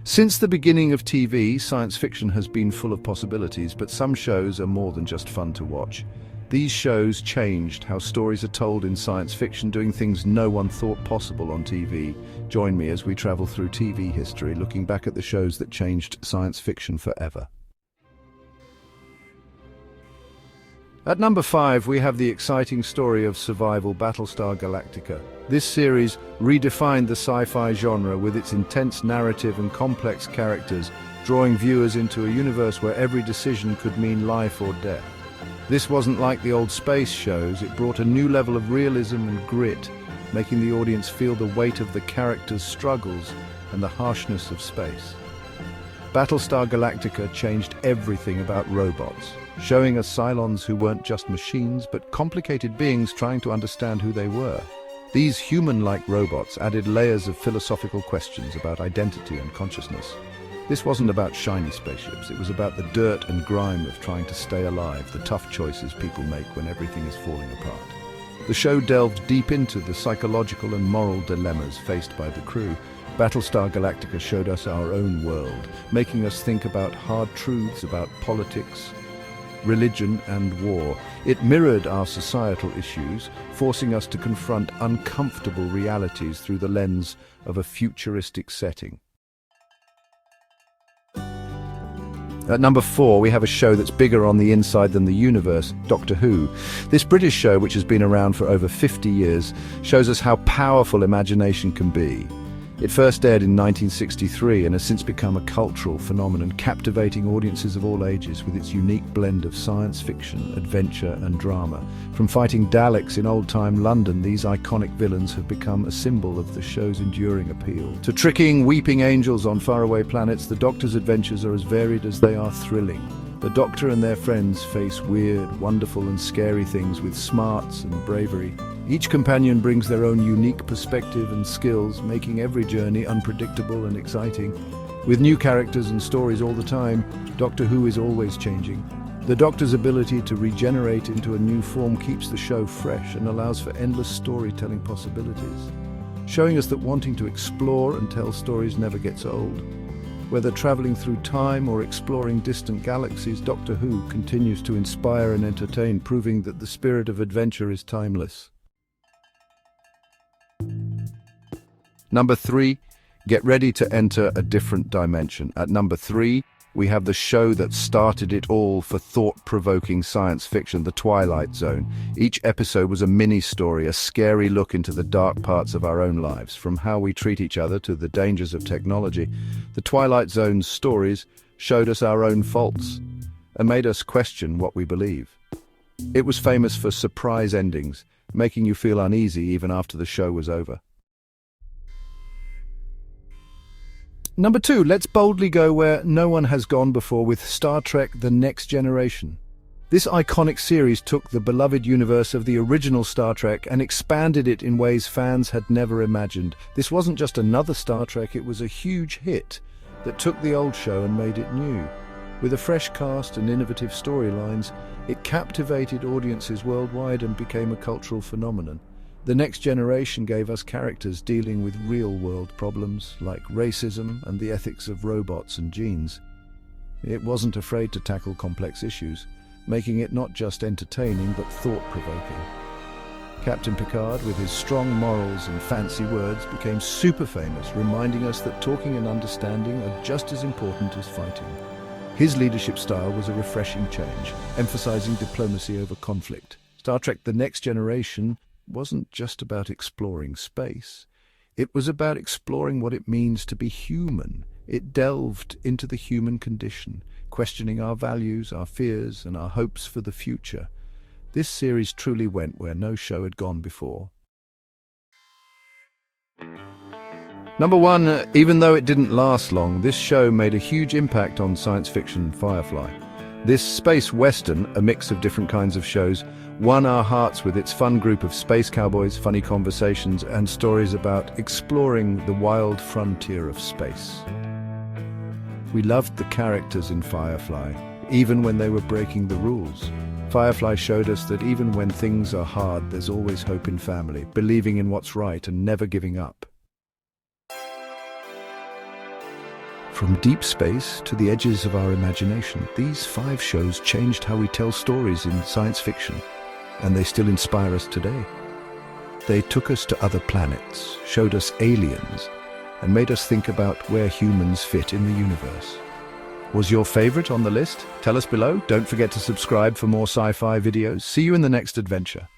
Since the beginning of TV, science fiction has been full of possibilities, but some shows are more than just fun to watch. These shows changed how stories are told in science fiction, doing things no one thought possible on TV. Join me as we travel through TV history, looking back at the shows that changed science fiction forever. At number 5, we have the exciting story of survival Battlestar Galactica. This series redefined the sci-fi genre with its intense narrative and complex characters, drawing viewers into a universe where every decision could mean life or death. This wasn't like the old space shows. It brought a new level of realism and grit, making the audience feel the weight of the characters' struggles and the harshness of space. Battlestar Galactica changed everything about robots, showing us Cylons who weren't just machines, but complicated beings trying to understand who they were. These human-like robots added layers of philosophical questions about identity and consciousness. This wasn't about shiny spaceships, it was about the dirt and grime of trying to stay alive, the tough choices people make when everything is falling apart. The show delved deep into the psychological and moral dilemmas faced by the crew. Battlestar Galactica showed us our own world, making us think about hard truths about politics, religion and war. It mirrored our societal issues, forcing us to confront uncomfortable realities through the lens of a futuristic setting. At number 4, we have a show that's bigger on the inside than the universe, Doctor Who. This British show, which has been around for over 50 years, shows us how powerful imagination can be. It first aired in 1963 and has since become a cultural phenomenon, captivating audiences of all ages with its unique blend of science fiction, adventure and drama. From fighting Daleks in old-time London, these iconic villains have become a symbol of the show's enduring appeal. To tricking weeping angels on faraway planets, the Doctor's adventures are as varied as they are thrilling. The Doctor and their friends face weird, wonderful and scary things with smarts and bravery. Each companion brings their own unique perspective and skills, making every journey unpredictable and exciting. With new characters and stories all the time, Doctor Who is always changing. The Doctor's ability to regenerate into a new form keeps the show fresh and allows for endless storytelling possibilities, showing us that wanting to explore and tell stories never gets old. Whether traveling through time or exploring distant galaxies, Doctor Who continues to inspire and entertain, proving that the spirit of adventure is timeless. Number 3, get ready to enter a different dimension. At number 3, we have the show that started it all for thought-provoking science fiction, The Twilight Zone. Each episode was a mini-story, a scary look into the dark parts of our own lives. From how we treat each other to the dangers of technology, The Twilight Zone's stories showed us our own faults and made us question what we believe. It was famous for surprise endings, making you feel uneasy even after the show was over. Number 2, let's boldly go where no one has gone before with Star Trek: The Next Generation. This iconic series took the beloved universe of the original Star Trek and expanded it in ways fans had never imagined. This wasn't just another Star Trek, it was a huge hit that took the old show and made it new. With a fresh cast and innovative storylines, it captivated audiences worldwide and became a cultural phenomenon. The Next Generation gave us characters dealing with real-world problems like racism and the ethics of robots and genes. It wasn't afraid to tackle complex issues, making it not just entertaining but thought-provoking. Captain Picard, with his strong morals and fancy words, became super famous, reminding us that talking and understanding are just as important as fighting. His leadership style was a refreshing change, emphasizing diplomacy over conflict. Star Trek: The Next Generation wasn't just about exploring space. It was about exploring what it means to be human. It delved into the human condition, questioning our values, our fears, and our hopes for the future. This series truly went where no show had gone before. Number 1, even though it didn't last long, this show made a huge impact on science fiction, Firefly. This space western, a mix of different kinds of shows, won our hearts with its fun group of space cowboys, funny conversations, and stories about exploring the wild frontier of space. We loved the characters in Firefly, even when they were breaking the rules. Firefly showed us that even when things are hard, there's always hope in family, believing in what's right and never giving up. From deep space to the edges of our imagination, these 5 shows changed how we tell stories in science fiction, and they still inspire us today. They took us to other planets, showed us aliens, and made us think about where humans fit in the universe. Was your favorite on the list? Tell us below. Don't forget to subscribe for more sci-fi videos. See you in the next adventure.